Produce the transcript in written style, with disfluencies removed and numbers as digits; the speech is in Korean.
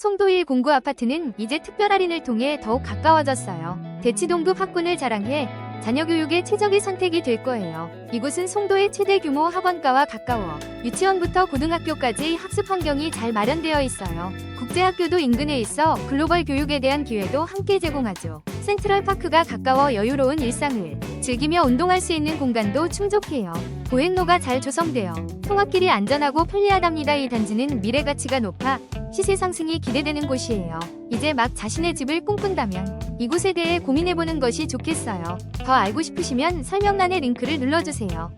송도 109 아파트는 이제 특별 할인을 통해 더욱 가까워졌어요. 대치동급 학군을 자랑해 자녀 교육의 최적의 선택이 될 거예요. 이곳은 송도의 최대 규모 학원가와 가까워 유치원부터 고등학교까지 학습 환경이 잘 마련되어 있어요. 국제학교도 인근에 있어 글로벌 교육에 대한 기회도 함께 제공하죠. 센트럴파크가 가까워 여유로운 일상을 즐기며 운동할 수 있는 공간도 충족해요. 보행로가 잘 조성되어 통학길이 안전하고 편리하답니다. 이 단지는 미래 가치가 높아 시세 상승이 기대되는 곳이에요. 이제 막 자신의 집을 꿈꾼다면 이곳에 대해 고민해보는 것이 좋겠어요. 더 알고 싶으시면 설명란의 링크를 눌러주세요.